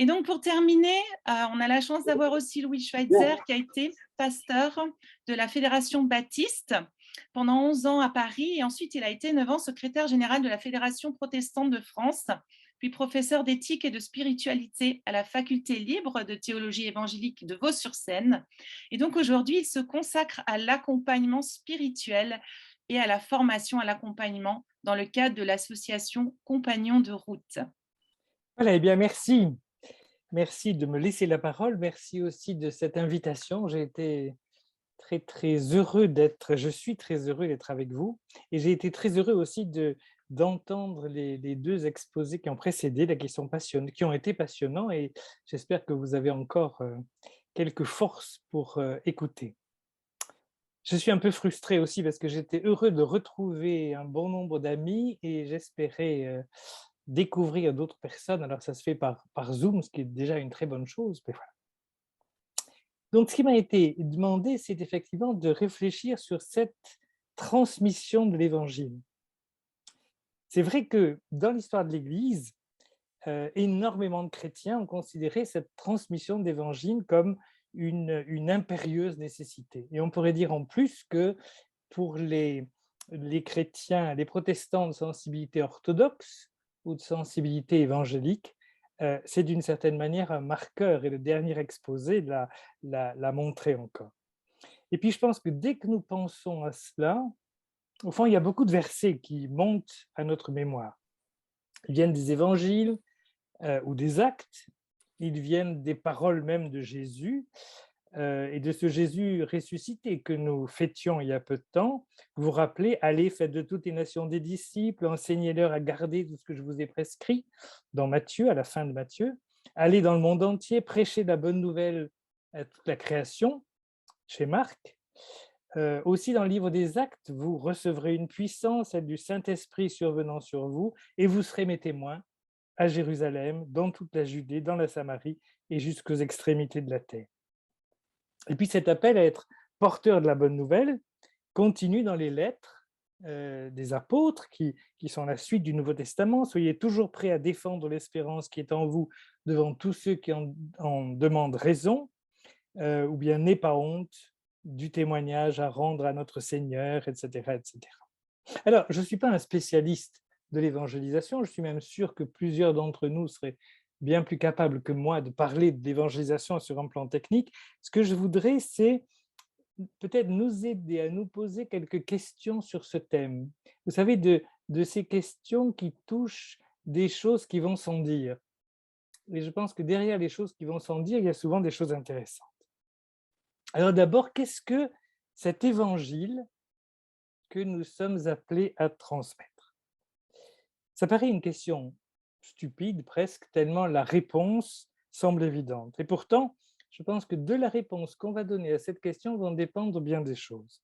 Et donc, pour terminer, on a la chance d'avoir aussi Louis Schweitzer, qui a été pasteur de la Fédération baptiste pendant 11 ans à Paris. Et ensuite, il a été 9 ans secrétaire général de la Fédération protestante de France, puis professeur d'éthique et de spiritualité à la faculté libre de théologie évangélique de Vaux-sur-Seine. Et donc, aujourd'hui, il se consacre à l'accompagnement spirituel et à la formation à l'accompagnement dans le cadre de l'association Compagnons de route. Voilà, eh bien merci. Merci de me laisser la parole. Merci aussi de cette invitation. J'ai été très heureux je suis très heureux d'être avec vous. Et j'ai été très heureux aussi d'entendre les deux exposés qui ont précédé, qui ont été passionnants. Et j'espère que vous avez encore quelques forces pour écouter. Je suis un peu frustré aussi parce que j'étais heureux de retrouver un bon nombre d'amis et j'espérais découvrir d'autres personnes. Alors, ça se fait par Zoom, ce qui est déjà une très bonne chose. Mais voilà. Donc, ce qui m'a été demandé, c'est effectivement de réfléchir sur cette transmission de l'Évangile. C'est vrai que dans l'histoire de l'Église, énormément de chrétiens ont considéré cette transmission de l'Évangile comme une impérieuse nécessité. Et on pourrait dire en plus que pour les chrétiens, les protestants de sensibilité orthodoxe ou de sensibilité évangélique, c'est d'une certaine manière un marqueur, et le dernier exposé l'a montré encore. Et puis je pense que dès que nous pensons à cela, au fond, il y a beaucoup de versets qui montent à notre mémoire. Ils viennent des évangiles ou des actes, ils viennent des paroles même de Jésus, et de ce Jésus ressuscité que nous fêtions il y a peu de temps. Vous vous rappelez, allez, faites de toutes les nations des disciples, enseignez-leur à garder tout ce que je vous ai prescrit, dans Matthieu, à la fin de Matthieu. Allez dans le monde entier, prêchez la bonne nouvelle à toute la création, chez Marc. Aussi dans le livre des Actes, vous recevrez une puissance, celle du Saint-Esprit survenant sur vous, et vous serez mes témoins à Jérusalem, dans toute la Judée, dans la Samarie et jusqu'aux extrémités de la terre. Et puis cet appel à être porteur de la bonne nouvelle continue dans les lettres des apôtres qui sont la suite du Nouveau Testament. Soyez toujours prêts à défendre l'espérance qui est en vous devant tous ceux qui en demandent raison, ou bien n'aie pas honte du témoignage à rendre à notre Seigneur, etc. etc. Alors, je ne suis pas un spécialiste de l'évangélisation, je suis même sûr que plusieurs d'entre nous seraient bien plus capables que moi de parler de l'évangélisation sur un plan technique. Ce que je voudrais, c'est peut-être nous aider à nous poser quelques questions sur ce thème. Vous savez, de ces questions qui touchent des choses qui vont sans dire. Et je pense que derrière les choses qui vont sans dire, il y a souvent des choses intéressantes. Alors d'abord, qu'est-ce que cet évangile que nous sommes appelés à transmettre? Ça paraît une question stupide presque, tellement la réponse semble évidente. Et pourtant, je pense que de la réponse qu'on va donner à cette question vont dépendre bien des choses.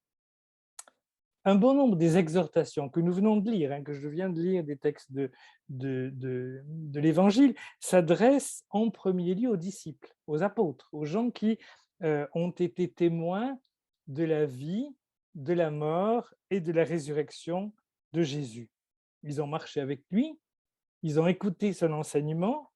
Un bon nombre des exhortations que nous venons de lire, que je viens de lire des textes de l'Évangile, s'adressent en premier lieu aux disciples, aux apôtres, aux gens qui ont été témoins de la vie, de la mort et de la résurrection de Jésus. Ils ont marché avec lui, ils ont écouté son enseignement,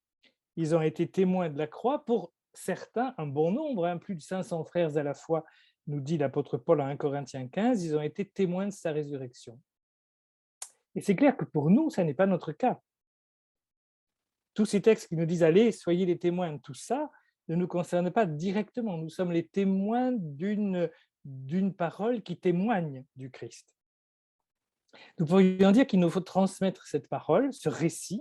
ils ont été témoins de la croix. Pour certains, un bon nombre, plus de 500 frères à la fois, nous dit l'apôtre Paul en 1 Corinthiens 15, ils ont été témoins de sa résurrection. Et c'est clair que pour nous, ça n'est pas notre cas. Tous ces textes qui nous disent « allez, soyez les témoins de tout ça », ne nous concernent pas directement. Nous sommes les témoins d'une parole qui témoigne du Christ. Nous pourrions dire qu'il nous faut transmettre cette parole, ce récit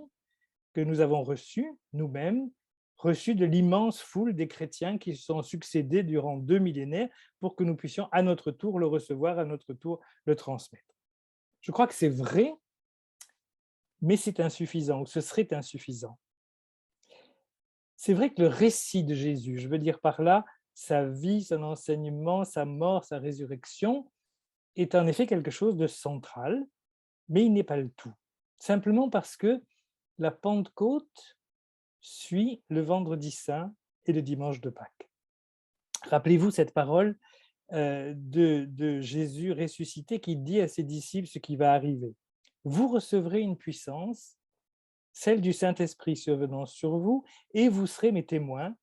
que nous avons reçu nous-mêmes, reçu de l'immense foule des chrétiens qui se sont succédés durant 2 millénaires pour que nous puissions à notre tour le recevoir, à notre tour le transmettre. Je crois que c'est vrai, mais c'est insuffisant, ou ce serait insuffisant. C'est vrai que le récit de Jésus, je veux dire par là sa vie, son enseignement, sa mort, sa résurrection, est en effet quelque chose de central, mais il n'est pas le tout. Simplement parce que la Pentecôte suit le vendredi saint et le dimanche de Pâques. Rappelez-vous cette parole de Jésus ressuscité qui dit à ses disciples ce qui va arriver. Vous recevrez une puissance, celle du Saint-Esprit survenant sur vous, et vous serez mes témoins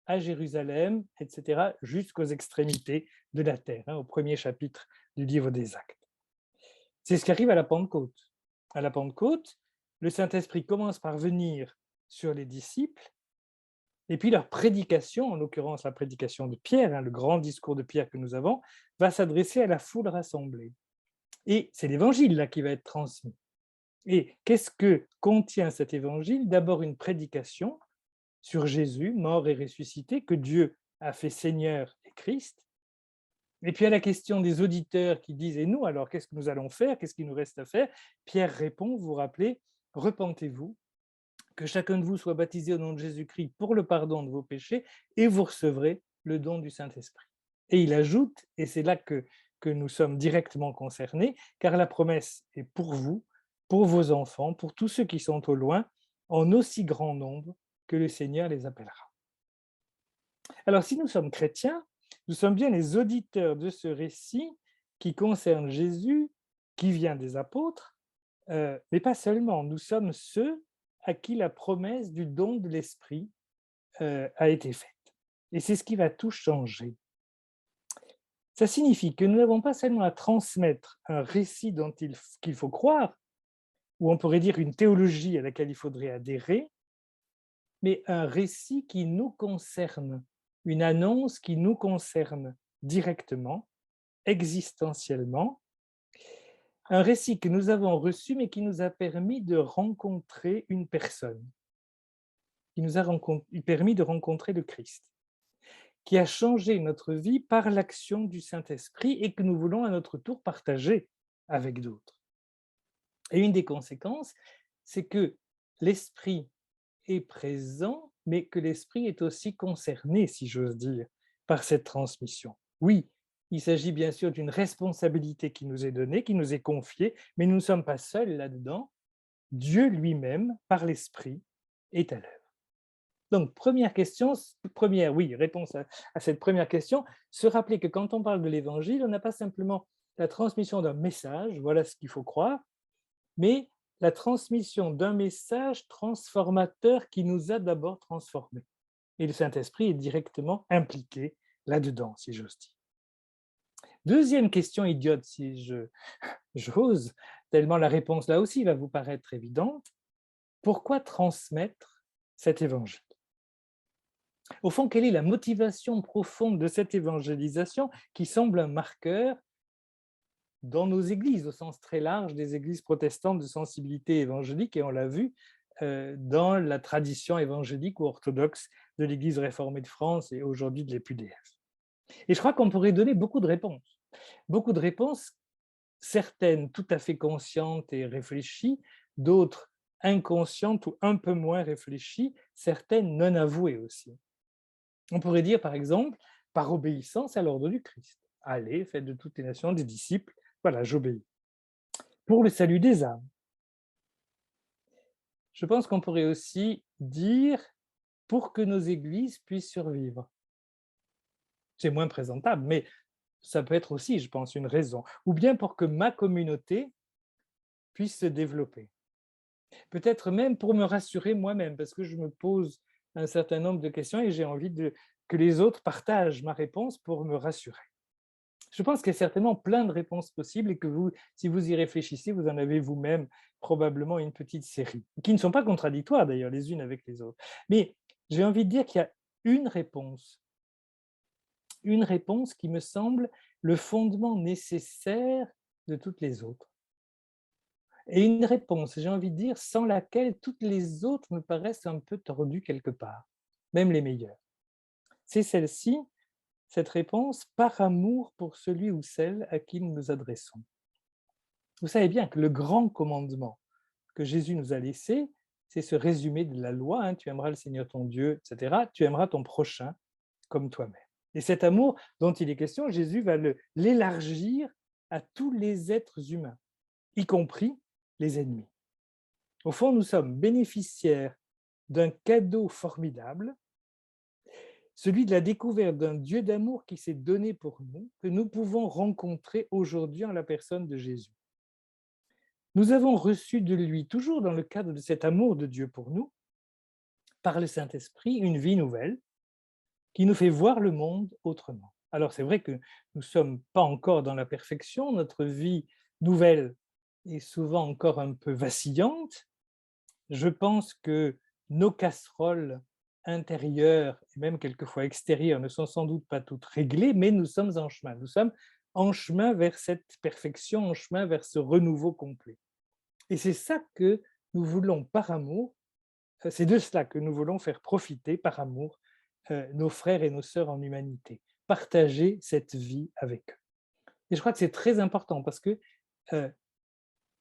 à Jérusalem, etc., jusqu'aux extrémités de la terre, au premier chapitre du livre des Actes. C'est ce qui arrive à la Pentecôte. À la Pentecôte, le Saint-Esprit commence par venir sur les disciples, et puis leur prédication, en l'occurrence la prédication de Pierre, le grand discours de Pierre que nous avons, va s'adresser à la foule rassemblée. Et c'est l'évangile là qui va être transmis. Et qu'est-ce que contient cet évangile? D'abord une prédication sur Jésus, mort et ressuscité, que Dieu a fait Seigneur et Christ. Et puis à la question des auditeurs qui disent « Et nous, alors, qu'est-ce que nous allons faire? Qu'est-ce qu'il nous reste à faire ?» Pierre répond, vous vous rappelez, « Repentez-vous, que chacun de vous soit baptisé au nom de Jésus-Christ pour le pardon de vos péchés, et vous recevrez le don du Saint-Esprit. » Et il ajoute, et c'est là que nous sommes directement concernés, car la promesse est pour vous, pour vos enfants, pour tous ceux qui sont au loin, en aussi grand nombre que le Seigneur les appellera. Alors, si nous sommes chrétiens, nous sommes bien les auditeurs de ce récit qui concerne Jésus, qui vient des apôtres, mais pas seulement. Nous sommes ceux à qui la promesse du don de l'Esprit a été faite. Et c'est ce qui va tout changer. Ça signifie que nous n'avons pas seulement à transmettre un récit qu'il faut croire, ou on pourrait dire une théologie à laquelle il faudrait adhérer, mais un récit qui nous concerne, une annonce qui nous concerne directement, existentiellement, un récit que nous avons reçu mais qui nous a permis de rencontrer une personne, qui nous a permis de rencontrer le Christ, qui a changé notre vie par l'action du Saint-Esprit et que nous voulons à notre tour partager avec d'autres. Et une des conséquences, c'est que l'Esprit est présent, mais que l'Esprit est aussi concerné, si j'ose dire, par cette transmission. Oui, il s'agit bien sûr d'une responsabilité qui nous est donnée, qui nous est confiée, mais nous ne sommes pas seuls là-dedans. Dieu lui-même, par l'Esprit, est à l'œuvre. Donc, réponse à cette première question, se rappeler que quand on parle de l'Évangile, on n'a pas simplement la transmission d'un message, voilà ce qu'il faut croire, mais la transmission d'un message transformateur qui nous a d'abord transformés. Et le Saint-Esprit est directement impliqué là-dedans, si j'ose dire. Deuxième question idiote, si j'ose, tellement la réponse là aussi va vous paraître évidente. Pourquoi transmettre cet évangile? Au fond, quelle est la motivation profonde de cette évangélisation qui semble un marqueur dans nos églises, au sens très large des églises protestantes de sensibilité évangélique, et on l'a vu dans la tradition évangélique ou orthodoxe de l'Église réformée de France et aujourd'hui de l'EPUDF. Et je crois qu'on pourrait donner beaucoup de réponses, certaines tout à fait conscientes et réfléchies, d'autres inconscientes ou un peu moins réfléchies, certaines non avouées aussi. On pourrait dire par exemple, par obéissance à l'ordre du Christ. Allez, faites de toutes les nations des disciples, voilà, j'obéis. Pour le salut des âmes. Je pense qu'on pourrait aussi dire pour que nos églises puissent survivre. C'est moins présentable, mais ça peut être aussi, je pense, une raison. Ou bien pour que ma communauté puisse se développer. Peut-être même pour me rassurer moi-même, parce que je me pose un certain nombre de questions et j'ai envie que les autres partagent ma réponse pour me rassurer. Je pense qu'il y a certainement plein de réponses possibles et que vous, si vous y réfléchissez, vous en avez vous-même probablement une petite série, qui ne sont pas contradictoires d'ailleurs les unes avec les autres. Mais j'ai envie de dire qu'il y a une réponse qui me semble le fondement nécessaire de toutes les autres. Et une réponse, j'ai envie de dire, sans laquelle toutes les autres me paraissent un peu tordues quelque part, même les meilleures. C'est celle-ci, cette réponse, par amour pour celui ou celle à qui nous nous adressons. Vous savez bien que le grand commandement que Jésus nous a laissé, c'est ce résumé de la loi, tu aimeras le Seigneur ton Dieu, etc., tu aimeras ton prochain comme toi-même. Et cet amour dont il est question, Jésus va l'élargir à tous les êtres humains, y compris les ennemis. Au fond, nous sommes bénéficiaires d'un cadeau formidable, celui de la découverte d'un Dieu d'amour qui s'est donné pour nous, que nous pouvons rencontrer aujourd'hui en la personne de Jésus. nous avons reçu de lui, toujours dans le cadre de cet amour de Dieu pour nous, par le Saint-Esprit, une vie nouvelle qui nous fait voir le monde autrement. Alors c'est vrai que nous ne sommes pas encore dans la perfection, notre vie nouvelle est souvent encore un peu vacillante. Je pense que nos casseroles intérieures et même quelquefois extérieures ne sont sans doute pas toutes réglées, mais nous sommes en chemin. Nous sommes en chemin vers cette perfection, en chemin vers ce renouveau complet. Et c'est ça que nous voulons par amour, c'est de cela que nous voulons faire profiter par amour nos frères et nos sœurs en humanité, partager cette vie avec eux. Et je crois que c'est très important parce que euh,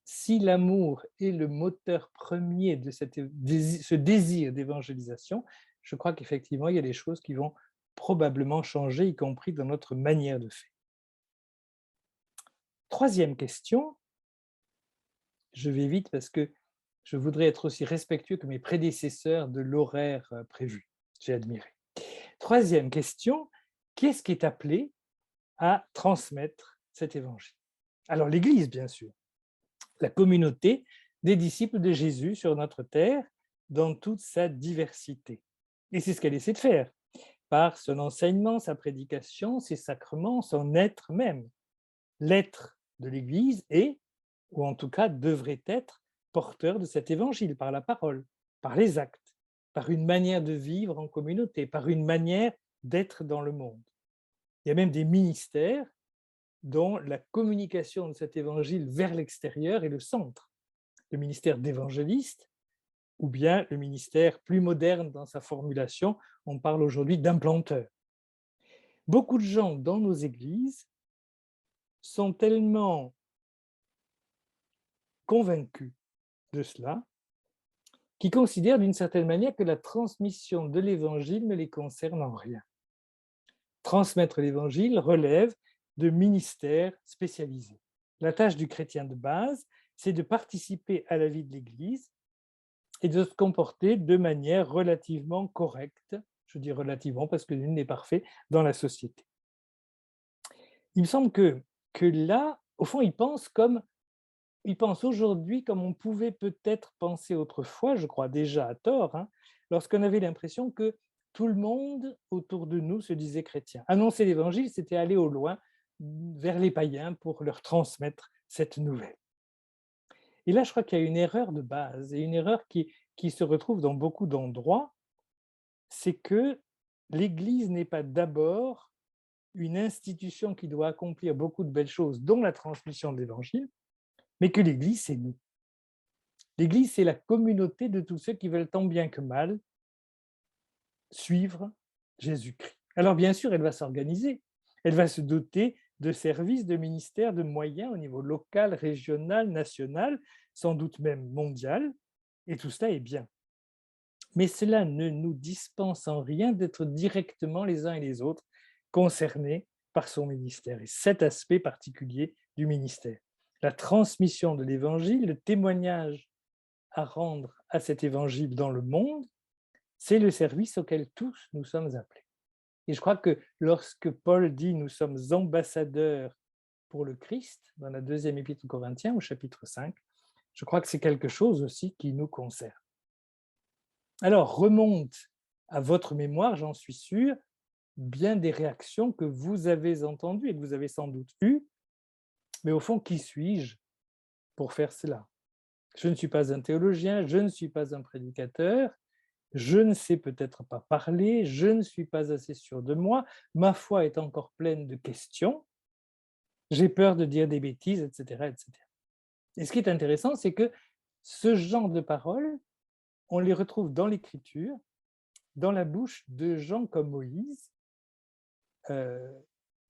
si l'amour est le moteur premier de ce désir d'évangélisation, je crois qu'effectivement, il y a des choses qui vont probablement changer, y compris dans notre manière de faire. Troisième question, je vais vite parce que je voudrais être aussi respectueux que mes prédécesseurs de l'horaire prévu. J'ai admiré. Troisième question, qui est appelé à transmettre cet évangile? Alors l'Église, bien sûr, la communauté des disciples de Jésus sur notre terre dans toute sa diversité. Et c'est ce qu'elle essaie de faire par son enseignement, sa prédication, ses sacrements, son être même. L'être de l'Église est, ou en tout cas devrait être, porteur de cet évangile par la parole, par les actes, par une manière de vivre en communauté, par une manière d'être dans le monde. Il y a même des ministères dont la communication de cet évangile vers l'extérieur est le centre. Le ministère d'évangéliste, ou bien le ministère plus moderne dans sa formulation, on parle aujourd'hui d'implanteur. Beaucoup de gens dans nos églises sont tellement convaincus de cela qu'ils considèrent d'une certaine manière que la transmission de l'évangile ne les concerne en rien. Transmettre l'évangile relève de ministères spécialisés. La tâche du chrétien de base, c'est de participer à la vie de l'Église et de se comporter de manière relativement correcte, je dis relativement parce que nul n'est parfait, dans la société. Il me semble que là, au fond, ils pensent aujourd'hui comme on pouvait peut-être penser autrefois, je crois déjà à tort, hein, lorsqu'on avait l'impression que tout le monde autour de nous se disait chrétien. Annoncer l'évangile, c'était aller au loin vers les païens pour leur transmettre cette nouvelle. Et là, je crois qu'il y a une erreur de base, et une erreur qui se retrouve dans beaucoup d'endroits, c'est que l'Église n'est pas d'abord une institution qui doit accomplir beaucoup de belles choses, dont la transmission de l'Évangile, mais que l'Église, c'est nous. L'Église, c'est la communauté de tous ceux qui veulent tant bien que mal suivre Jésus-Christ. Alors bien sûr, elle va s'organiser, elle va se doter de services, de ministères, de moyens au niveau local, régional, national, sans doute même mondial, et tout cela est bien. Mais cela ne nous dispense en rien d'être directement les uns et les autres concernés par son ministère, et cet aspect particulier du ministère. La transmission de l'évangile, le témoignage à rendre à cet évangile dans le monde, c'est le service auquel tous nous sommes appelés. Et je crois que lorsque Paul dit « nous sommes ambassadeurs pour le Christ » dans la deuxième épître aux Corinthiens, au chapitre 5, je crois que c'est quelque chose aussi qui nous concerne. Alors, remonte à votre mémoire, j'en suis sûr, bien des réactions que vous avez entendues et que vous avez sans doute eues, mais au fond, qui suis-je pour faire cela? Je ne suis pas un théologien, je ne suis pas un prédicateur, je ne sais peut-être pas parler, je ne suis pas assez sûr de moi, ma foi est encore pleine de questions, j'ai peur de dire des bêtises, etc., etc. Et ce qui est intéressant, c'est que ce genre de paroles, on les retrouve dans l'Écriture, dans la bouche de gens comme Moïse,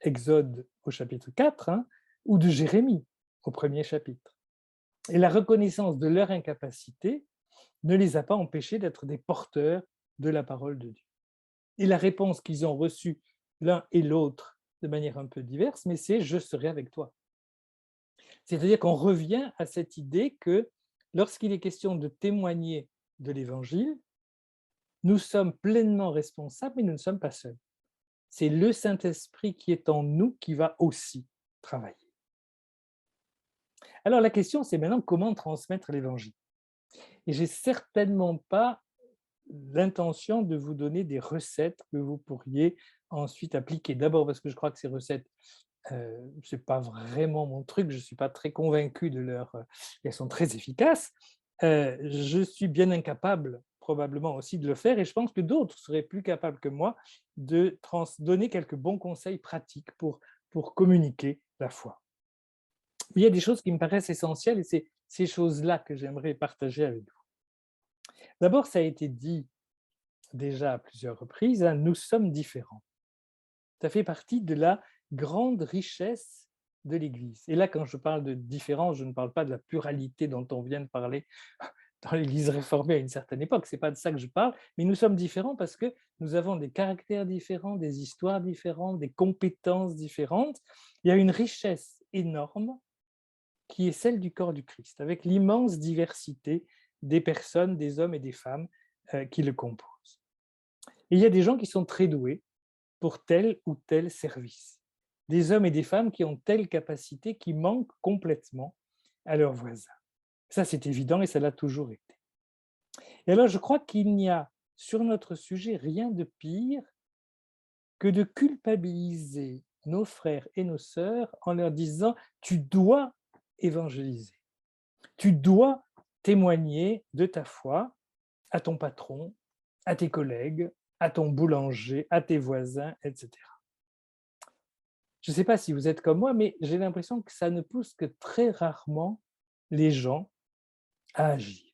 Exode au chapitre 4, hein, ou de Jérémie au premier chapitre. Et la reconnaissance de leur incapacité ne les a pas empêchés d'être des porteurs de la parole de Dieu. Et la réponse qu'ils ont reçue l'un et l'autre de manière un peu diverse, mais c'est « je serai avec toi ». C'est-à-dire qu'on revient à cette idée que lorsqu'il est question de témoigner de l'Évangile, nous sommes pleinement responsables, mais nous ne sommes pas seuls. C'est le Saint-Esprit qui est en nous qui va aussi travailler. Alors la question, c'est maintenant comment transmettre l'Évangile. Et j'ai certainement pas l'intention de vous donner des recettes que vous pourriez ensuite appliquer. D'abord parce que je crois que ces recettes, ce n'est pas vraiment mon truc, je ne suis pas très convaincu de leur... elles sont très efficaces. Je suis bien incapable probablement aussi de le faire et je pense que d'autres seraient plus capables que moi de donner quelques bons conseils pratiques pour communiquer la foi. Il y a des choses qui me paraissent essentielles et c'est ces choses-là que j'aimerais partager avec vous. D'abord, ça a été dit déjà à plusieurs reprises, hein, nous sommes différents. Ça fait partie de la grande richesse de l'Église. Et là, quand je parle de différence, je ne parle pas de la pluralité dont on vient de parler dans l'Église réformée à une certaine époque, ce n'est pas de ça que je parle, mais nous sommes différents parce que nous avons des caractères différents, des histoires différentes, des compétences différentes. Il y a une richesse énorme qui est celle du corps du Christ, avec l'immense diversité des personnes, des hommes et des femmes qui le composent. Et il y a des gens qui sont très doués pour tel ou tel service, des hommes et des femmes qui ont telle capacité qui manquent complètement à leurs voisins. Ça, c'est évident et ça l'a toujours été. Et alors, je crois qu'il n'y a sur notre sujet rien de pire que de culpabiliser nos frères et nos sœurs en leur disant « tu dois évangéliser, tu dois témoigner de ta foi à ton patron, à tes collègues, à ton boulanger, à tes voisins, etc. » Je ne sais pas si vous êtes comme moi, mais j'ai l'impression que ça ne pousse que très rarement les gens à agir.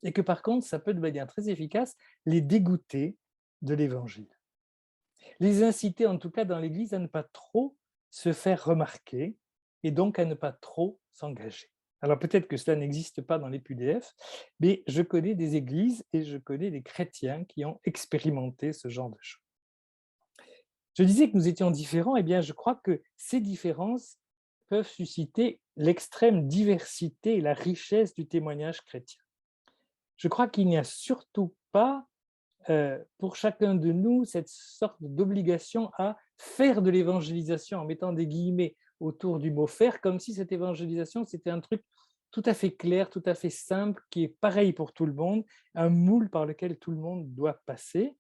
Et que par contre, ça peut de manière très efficace les dégoûter de l'Évangile. Les inciter en tout cas dans l'Église à ne pas trop se faire remarquer et donc à ne pas trop s'engager. Alors peut-être que cela n'existe pas dans les PDF, mais je connais des églises et je connais des chrétiens qui ont expérimenté ce genre de choses. Je disais que nous étions différents, et bien je crois que ces différences peuvent susciter l'extrême diversité et la richesse du témoignage chrétien. Je crois qu'il n'y a surtout pas pour chacun de nous cette sorte d'obligation à faire de l'évangélisation en mettant des guillemets autour du mot faire, comme si cette évangélisation c'était un truc tout à fait clair, tout à fait simple, qui est pareil pour tout le monde, un moule par lequel tout le monde doit passer.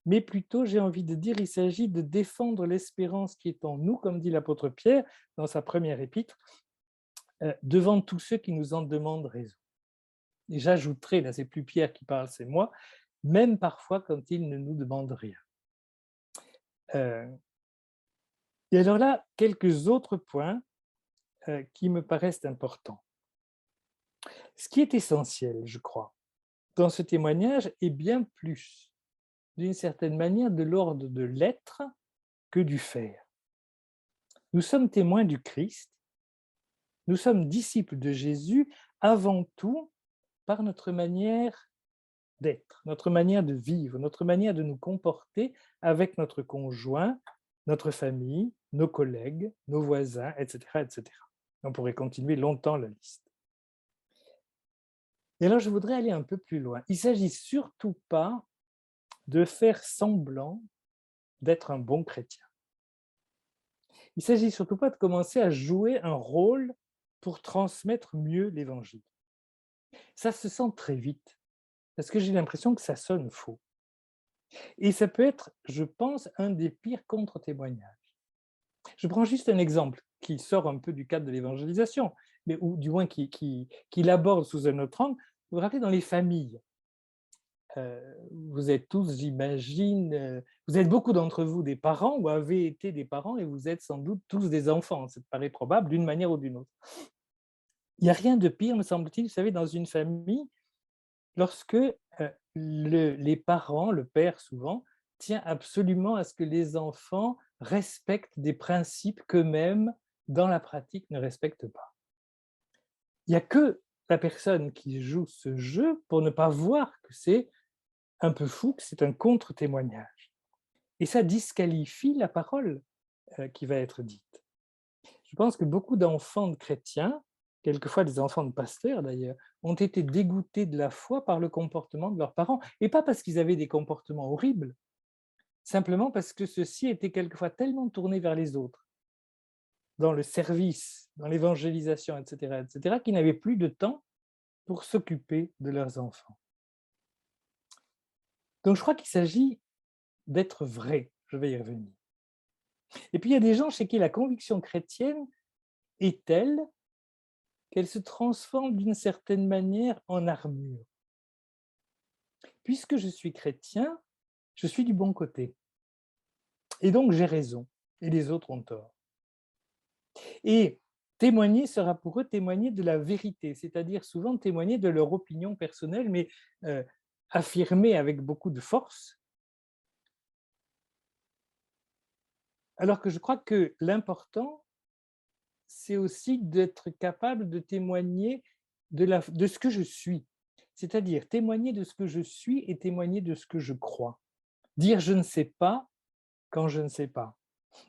Mais plutôt, j'ai envie de dire, il s'agit de défendre l'espérance qui est en nous, comme dit l'apôtre Pierre dans sa première épître, devant tous ceux qui nous en demandent raison. Et j'ajouterai, là c'est plus Pierre qui parle, c'est moi, même parfois quand il ne nous demande rien. Et alors là, quelques autres points qui me paraissent importants. Ce qui est essentiel, je crois, dans ce témoignage est bien plus, d'une certaine manière, de l'ordre de l'être que du faire. Nous sommes témoins du Christ, nous sommes disciples de Jésus avant tout par notre manière d'être, notre manière de vivre, notre manière de nous comporter avec notre conjoint, notre famille, nos collègues, nos voisins, etc., etc. On pourrait continuer longtemps la liste. Et alors, je voudrais aller un peu plus loin. Il ne s'agit surtout pas de faire semblant d'être un bon chrétien. Il ne s'agit surtout pas de commencer à jouer un rôle pour transmettre mieux l'Évangile. Ça se sent très vite, parce que j'ai l'impression que ça sonne faux. Et ça peut être, je pense, un des pires contre-témoignages. Je prends juste un exemple qui sort un peu du cadre de l'évangélisation, mais ou du moins qui l'aborde sous un autre angle. Vous vous rappelez, dans les familles, vous êtes tous, j'imagine, vous êtes beaucoup d'entre vous des parents ou avez été des parents et vous êtes sans doute tous des enfants, ça paraît probable, d'une manière ou d'une autre. Il n'y a rien de pire, me semble-t-il, vous savez, dans une famille, lorsque les parents, le père souvent, tient absolument à ce que les enfants respectent des principes qu'eux-mêmes, dans la pratique, ne respectent pas. Il n'y a que la personne qui joue ce jeu pour ne pas voir que c'est un peu fou, que c'est un contre-témoignage. Et ça disqualifie la parole qui va être dite. Je pense que beaucoup d'enfants de chrétiens, quelquefois des enfants de pasteurs d'ailleurs, ont été dégoûtés de la foi par le comportement de leurs parents, et pas parce qu'ils avaient des comportements horribles, simplement parce que ceux-ci étaient quelquefois tellement tournés vers les autres, dans le service dans l'évangélisation, etc., qui n'avaient plus de temps pour s'occuper de leurs enfants. Donc je crois qu'il s'agit d'être vrai, je vais y revenir. Et puis il y a des gens chez qui la conviction chrétienne est telle qu'elle se transforme d'une certaine manière en armure. Puisque je suis chrétien, je suis du bon côté. Et donc j'ai raison, et les autres ont tort. Et témoigner sera pour eux témoigner de la vérité, c'est-à-dire souvent témoigner de leur opinion personnelle, mais affirmée avec beaucoup de force. Alors que je crois que l'important, c'est aussi d'être capable de témoigner de ce que je suis, c'est-à-dire témoigner de ce que je suis et témoigner de ce que je crois. Dire je ne sais pas quand je ne sais pas.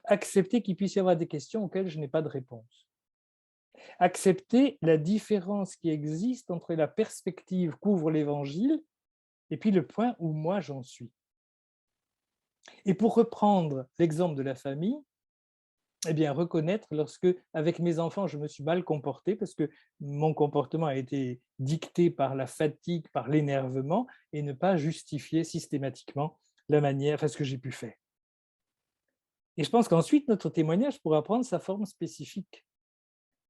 Accepter qu'il puisse y avoir des questions auxquelles je n'ai pas de réponse. Accepter la différence qui existe entre la perspective qu'ouvre l'Évangile et puis le point où moi j'en suis. Et pour reprendre l'exemple de la famille, eh bien, reconnaître lorsque, avec mes enfants, je me suis mal comporté parce que mon comportement a été dicté par la fatigue, par l'énervement, et ne pas justifier systématiquement la manière, enfin, ce que j'ai pu faire. Et je pense qu'ensuite, notre témoignage pourra prendre sa forme spécifique.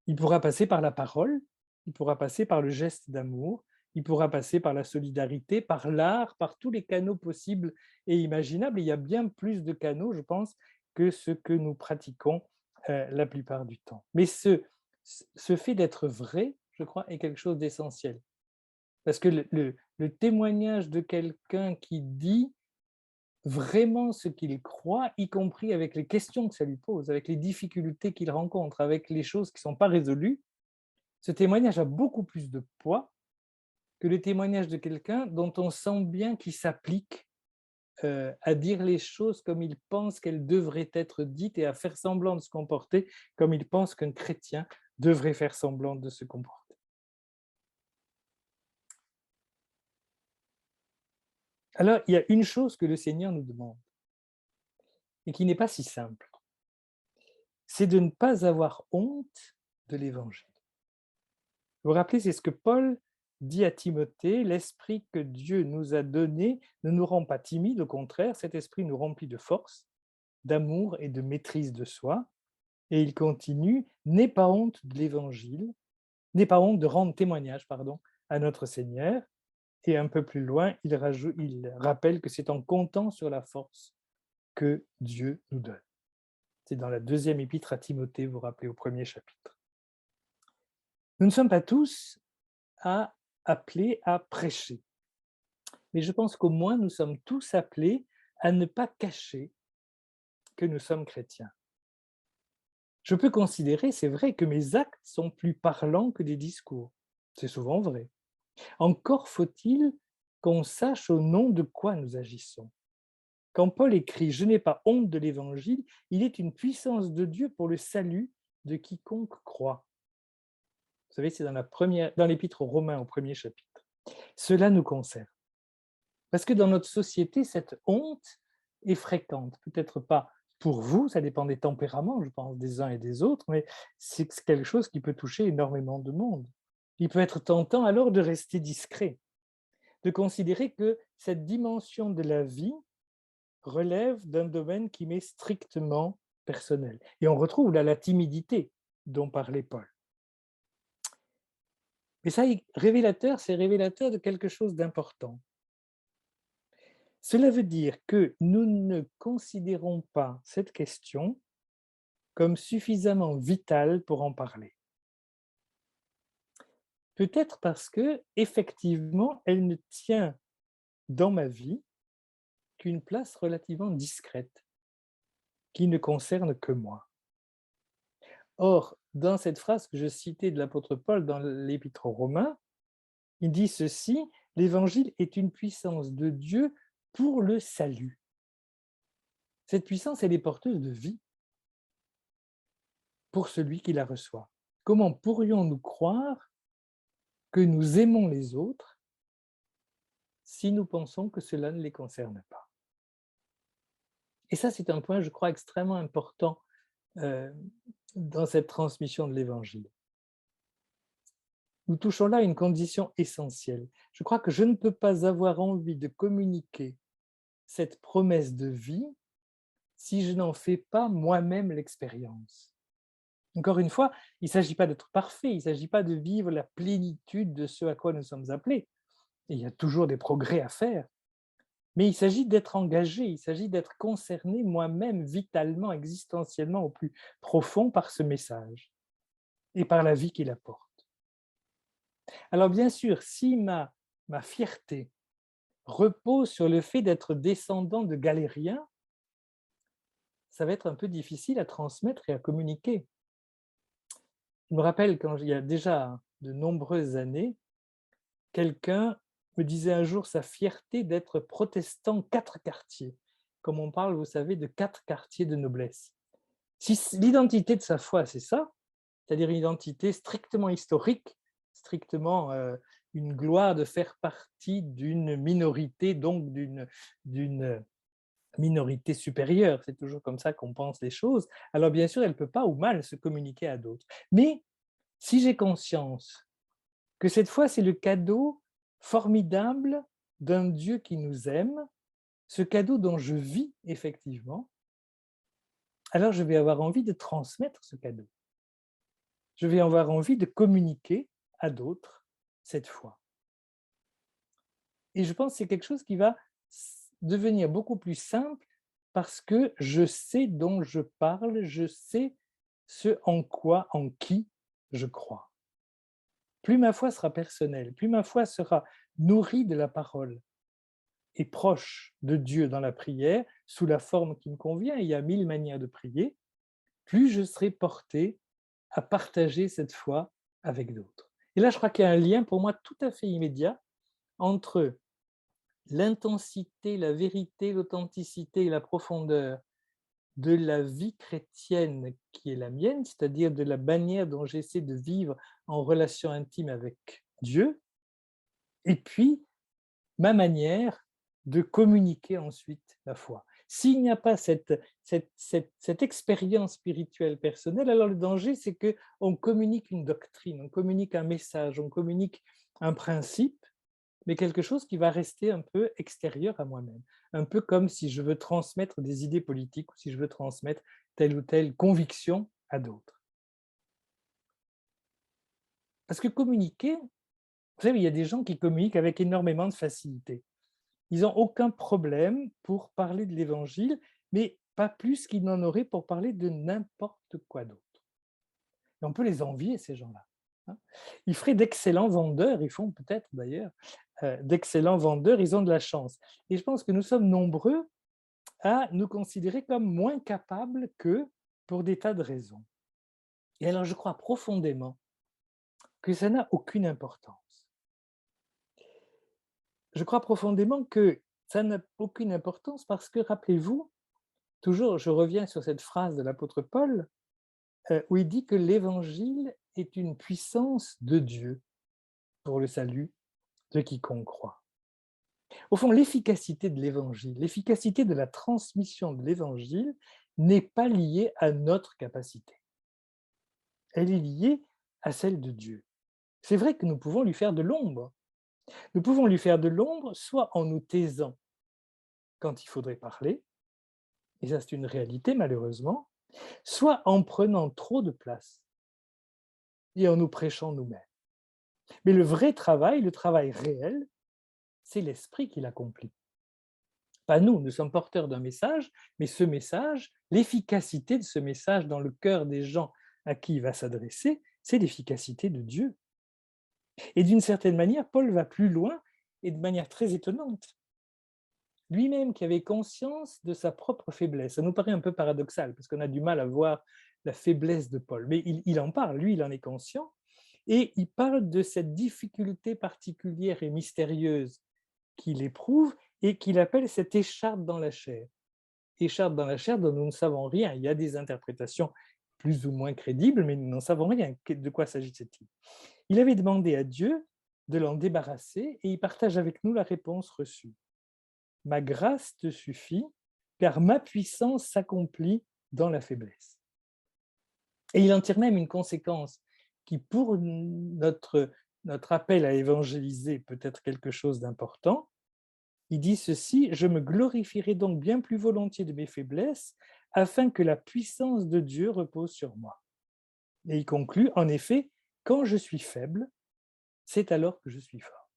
Il pourra passer par la parole, il pourra passer par le geste d'amour, il pourra passer par la solidarité, par l'art, par tous les canaux possibles et imaginables. Et il y a bien plus de canaux, je pense, que ce que nous pratiquons la plupart du temps. Mais ce fait d'être vrai, je crois, est quelque chose d'essentiel. Parce que le témoignage de quelqu'un qui dit vraiment ce qu'il croit, y compris avec les questions que ça lui pose, avec les difficultés qu'il rencontre, avec les choses qui ne sont pas résolues, ce témoignage a beaucoup plus de poids que le témoignage de quelqu'un dont on sent bien qu'il s'applique à dire les choses comme il pense qu'elles devraient être dites et à faire semblant de se comporter comme il pense qu'un chrétien devrait faire semblant de se comporter. Alors, il y a une chose que le Seigneur nous demande et qui n'est pas si simple, c'est de ne pas avoir honte de l'Évangile. Vous vous rappelez, c'est ce que Paul dit à Timothée, l'esprit que Dieu nous a donné ne nous rend pas timides, au contraire, cet esprit nous remplit de force, d'amour et de maîtrise de soi. Et il continue, n'aie pas honte de l'Évangile, n'aie pas honte de rendre témoignage, à notre Seigneur. Et un peu plus loin, il rappelle que c'est en comptant sur la force que Dieu nous donne. C'est dans la deuxième épître à Timothée, vous vous rappelez, au premier chapitre. Nous ne sommes pas tous appelés à prêcher. Mais je pense qu'au moins nous sommes tous appelés à ne pas cacher que nous sommes chrétiens. Je peux considérer, c'est vrai, que mes actes sont plus parlants que des discours. C'est souvent vrai. Encore faut-il qu'on sache au nom de quoi nous agissons. Quand Paul écrit « Je n'ai pas honte de l'Évangile », il est une puissance de Dieu pour le salut de quiconque croit. Vous savez, c'est dans l'épître aux Romains au premier chapitre. Cela nous concerne. Parce que dans notre société, cette honte est fréquente. Peut-être pas pour vous, ça dépend des tempéraments, je pense, des uns et des autres, mais c'est quelque chose qui peut toucher énormément de monde. Il peut être tentant alors de rester discret, de considérer que cette dimension de la vie relève d'un domaine qui m'est strictement personnel. Et on retrouve là la timidité dont parlait Paul. Mais ça, c'est révélateur de quelque chose d'important. Cela veut dire que nous ne considérons pas cette question comme suffisamment vitale pour en parler. Peut-être parce que, effectivement, elle ne tient dans ma vie qu'une place relativement discrète, qui ne concerne que moi. Or, dans cette phrase que je citais de l'apôtre Paul dans l'Épître aux Romains, il dit ceci, « L'Évangile est une puissance de Dieu pour le salut. » Cette puissance, elle est porteuse de vie pour celui qui la reçoit. Comment pourrions-nous croire que nous aimons les autres si nous pensons que cela ne les concerne pas? Et ça, c'est un point, je crois, extrêmement important dans cette transmission de l'Évangile. Nous touchons là à une condition essentielle. Je crois que je ne peux pas avoir envie de communiquer cette promesse de vie si je n'en fais pas moi-même l'expérience. Encore une fois, il ne s'agit pas d'être parfait, il ne s'agit pas de vivre la plénitude de ce à quoi nous sommes appelés. Et il y a toujours des progrès à faire. Mais il s'agit d'être engagé, il s'agit d'être concerné moi-même vitalement, existentiellement au plus profond par ce message et par la vie qu'il apporte. Alors bien sûr, si ma fierté repose sur le fait d'être descendant de galériens, ça va être un peu difficile à transmettre et à communiquer. Je me rappelle quand il y a déjà de nombreuses années, quelqu'un me disait un jour sa fierté d'être protestant 4 quartiers, comme on parle, vous savez, de 4 quartiers de noblesse. Si l'identité de sa foi, c'est ça, c'est-à-dire une identité strictement historique, strictement une gloire de faire partie d'une minorité, donc d'une minorité supérieure, c'est toujours comme ça qu'on pense les choses, alors bien sûr, elle ne peut pas ou mal se communiquer à d'autres. Mais si j'ai conscience que cette fois, c'est le cadeau formidable d'un Dieu qui nous aime, ce cadeau dont je vis effectivement, alors je vais avoir envie de transmettre ce cadeau. Je vais avoir envie de communiquer à d'autres cette foi. Et je pense que c'est quelque chose qui va devenir beaucoup plus simple parce que je sais dont je parle, je sais ce en quoi, en qui je crois. Plus ma foi sera personnelle, plus ma foi sera nourrie de la parole et proche de Dieu dans la prière, sous la forme qui me convient, il y a 1000 manières de prier, plus je serai porté à partager cette foi avec d'autres. Et là, je crois qu'il y a un lien pour moi tout à fait immédiat entre l'intensité, la vérité, l'authenticité et la profondeur de la vie chrétienne qui est la mienne, c'est-à-dire de la manière dont j'essaie de vivre en relation intime avec Dieu, et puis ma manière de communiquer ensuite la foi. S'il n'y a pas cette expérience spirituelle personnelle, alors le danger, c'est qu'on communique une doctrine, on communique un message, on communique un principe, mais quelque chose qui va rester un peu extérieur à moi-même. Un peu comme si je veux transmettre des idées politiques ou si je veux transmettre telle ou telle conviction à d'autres. Parce que communiquer, vous savez, il y a des gens qui communiquent avec énormément de facilité. Ils n'ont aucun problème pour parler de l'Évangile, mais pas plus qu'ils n'en auraient pour parler de n'importe quoi d'autre. Et on peut les envier, ces gens-là. Hein. Ils feraient d'excellents vendeurs, ils font peut-être d'ailleurs d'excellents vendeurs, ils ont de la chance. Et je pense que nous sommes nombreux à nous considérer comme moins capables qu'eux pour des tas de raisons. Et alors je crois profondément que ça n'a aucune importance. Je crois profondément que ça n'a aucune importance parce que, rappelez-vous, toujours, je reviens sur cette phrase de l'apôtre Paul, où il dit que l'Évangile est une puissance de Dieu pour le salut de quiconque croit. Au fond, l'efficacité de l'Évangile, l'efficacité de la transmission de l'Évangile n'est pas liée à notre capacité. Elle est liée à celle de Dieu. C'est vrai que nous pouvons lui faire de l'ombre. Nous pouvons lui faire de l'ombre soit en nous taisant quand il faudrait parler, et ça c'est une réalité malheureusement, soit en prenant trop de place et en nous prêchant nous-mêmes. Mais le vrai travail, le travail réel, c'est l'Esprit qui l'accomplit. Pas nous, nous sommes porteurs d'un message, mais ce message, l'efficacité de ce message dans le cœur des gens à qui il va s'adresser, c'est l'efficacité de Dieu. Et d'une certaine manière, Paul va plus loin et de manière très étonnante. Lui-même qui avait conscience de sa propre faiblesse, ça nous paraît un peu paradoxal parce qu'on a du mal à voir la faiblesse de Paul, mais il en parle, lui il en est conscient, et il parle de cette difficulté particulière et mystérieuse qu'il éprouve et qu'il appelle cette écharpe dans la chair. Écharpe dans la chair dont nous ne savons rien. Il y a des interprétations plus ou moins crédibles, mais nous n'en savons rien. De quoi s'agit-il? Il avait demandé à Dieu de l'en débarrasser et il partage avec nous la réponse reçue. Ma grâce te suffit, car ma puissance s'accomplit dans la faiblesse. Et il en tire même une conséquence qui, pour notre appel à évangéliser, peut être quelque chose d'important. Il dit ceci: « Je me glorifierai donc bien plus volontiers de mes faiblesses, afin que la puissance de Dieu repose sur moi. » Et il conclut: « En effet, quand je suis faible, c'est alors que je suis fort. »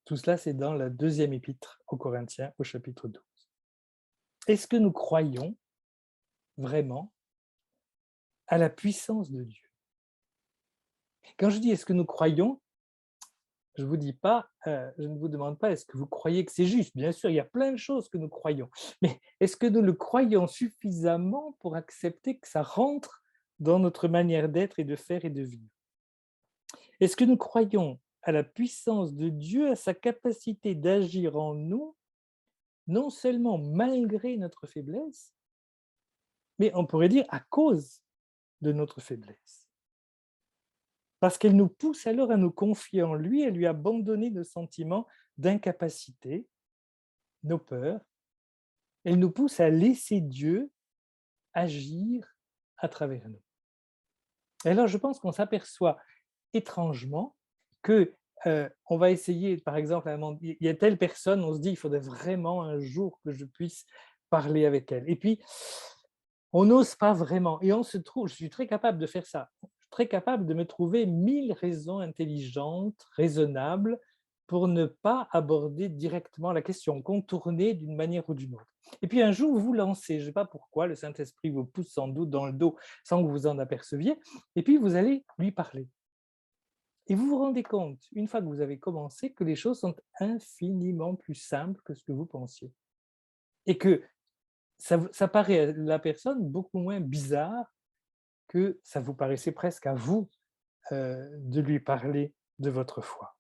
Tout cela, c'est dans la deuxième épître aux Corinthiens, au chapitre 12. Est-ce que nous croyons vraiment à la puissance de Dieu? Quand je dis est-ce que nous croyons, je vous dis pas, je ne vous demande pas est-ce que vous croyez que c'est juste. Bien sûr, il y a plein de choses que nous croyons, mais est-ce que nous le croyons suffisamment pour accepter que ça rentre dans notre manière d'être et de faire et de vivre? Est-ce que nous croyons à la puissance de Dieu, à sa capacité d'agir en nous, non seulement malgré notre faiblesse, mais on pourrait dire à cause de notre faiblesse? Parce qu'elle nous pousse alors à nous confier en lui, à lui abandonner nos sentiments d'incapacité, nos peurs. Elle nous pousse à laisser Dieu agir à travers nous. Et alors, je pense qu'on s'aperçoit étrangement que on va essayer, par exemple, il y a telle personne, on se dit, il faudrait vraiment un jour que je puisse parler avec elle. Et puis, on n'ose pas vraiment. Et on se trouve, je suis très capable de faire ça, je suis très capable de me trouver 1000 raisons intelligentes, raisonnables, pour ne pas aborder directement la question, contourner d'une manière ou d'une autre. Et puis un jour, vous vous lancez, je ne sais pas pourquoi, le Saint-Esprit vous pousse sans doute dans le dos sans que vous en aperceviez, et puis vous allez lui parler. Et vous vous rendez compte, une fois que vous avez commencé, que les choses sont infiniment plus simples que ce que vous pensiez. Et que ça paraît à la personne beaucoup moins bizarre que ça vous paraissait presque à vous de lui parler de votre foi.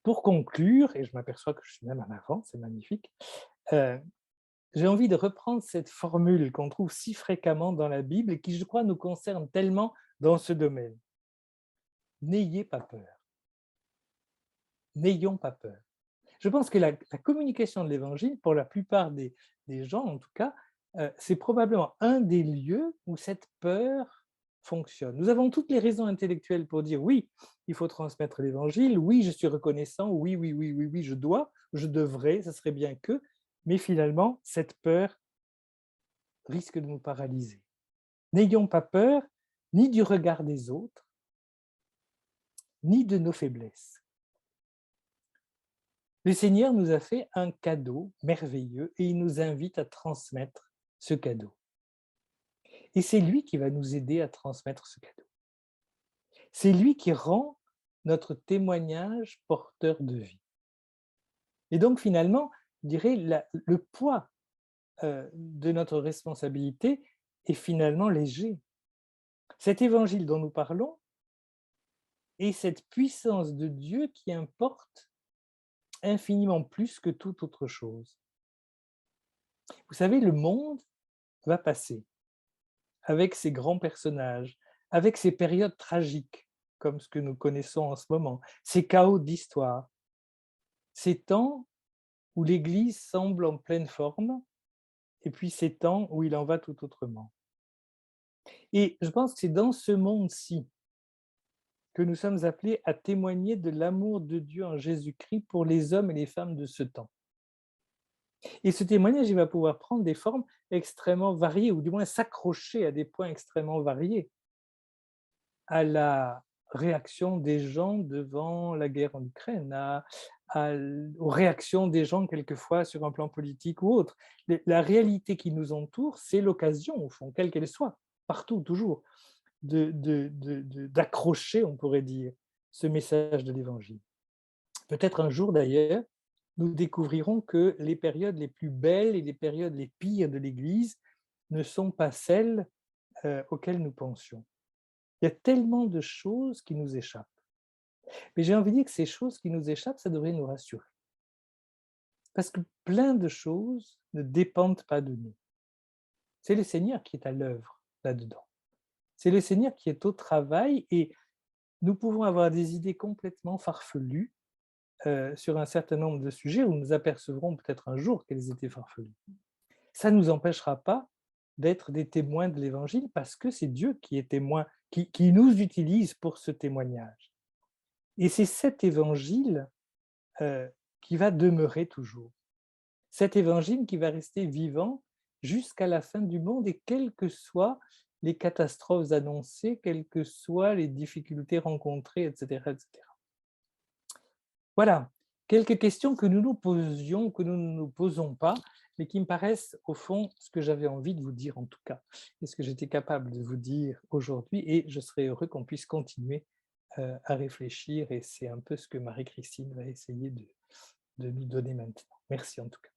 Pour conclure, et je m'aperçois que je suis même en avant, c'est magnifique, j'ai envie de reprendre cette formule qu'on trouve si fréquemment dans la Bible et qui, je crois, nous concerne tellement dans ce domaine. N'ayez pas peur. N'ayons pas peur. Je pense que la communication de l'Évangile, pour la plupart des gens en tout cas, c'est probablement un des lieux où cette peur fonctionne. Nous avons toutes les raisons intellectuelles pour dire oui, il faut transmettre l'Évangile, oui, je suis reconnaissant, oui, oui, oui, oui, oui, je dois, je devrais, ça serait bien que, mais finalement, cette peur risque de nous paralyser. N'ayons pas peur ni du regard des autres, ni de nos faiblesses. Le Seigneur nous a fait un cadeau merveilleux et il nous invite à transmettre ce cadeau. Et c'est lui qui va nous aider à transmettre ce cadeau. C'est lui qui rend notre témoignage porteur de vie. Et donc finalement, je dirais, le poids de notre responsabilité est finalement léger. Cet évangile dont nous parlons est cette puissance de Dieu qui importe infiniment plus que toute autre chose. Vous savez, le monde va passer avec ses grands personnages, avec ces périodes tragiques, comme ce que nous connaissons en ce moment, ces chaos d'histoire, ces temps où l'Église semble en pleine forme, et puis ces temps où il en va tout autrement. Et je pense que c'est dans ce monde-ci que nous sommes appelés à témoigner de l'amour de Dieu en Jésus-Christ pour les hommes et les femmes de ce temps. Et ce témoignage, il va pouvoir prendre des formes extrêmement variées, ou du moins s'accrocher à des points extrêmement variés. À la réaction des gens devant la guerre en Ukraine, aux réactions des gens quelquefois sur un plan politique ou autre. La réalité qui nous entoure, c'est l'occasion, au fond, quelle qu'elle soit, partout, toujours, d'accrocher, on pourrait dire, ce message de l'Évangile. Peut-être un jour d'ailleurs, nous découvrirons que les périodes les plus belles et les périodes les pires de l'Église ne sont pas celles auxquelles nous pensions. Il y a tellement de choses qui nous échappent. Mais j'ai envie de dire que ces choses qui nous échappent, ça devrait nous rassurer. Parce que plein de choses ne dépendent pas de nous. C'est le Seigneur qui est à l'œuvre là-dedans. C'est le Seigneur qui est au travail et nous pouvons avoir des idées complètement farfelues sur un certain nombre de sujets où nous apercevrons peut-être un jour qu'elles étaient farfelues. Ça ne nous empêchera pas d'être des témoins de l'Évangile parce que c'est Dieu qui est témoin, qui nous utilise pour ce témoignage. Et c'est cet Évangile qui va demeurer toujours. Cet Évangile qui va rester vivant jusqu'à la fin du monde et quelles que soient les catastrophes annoncées, quelles que soient les difficultés rencontrées, etc., etc. Voilà, quelques questions que nous nous posions, que nous ne nous posons pas, mais qui me paraissent au fond ce que j'avais envie de vous dire en tout cas, et ce que j'étais capable de vous dire aujourd'hui, et je serais heureux qu'on puisse continuer à réfléchir, et c'est un peu ce que Marie-Christine va essayer de nous donner maintenant. Merci en tout cas.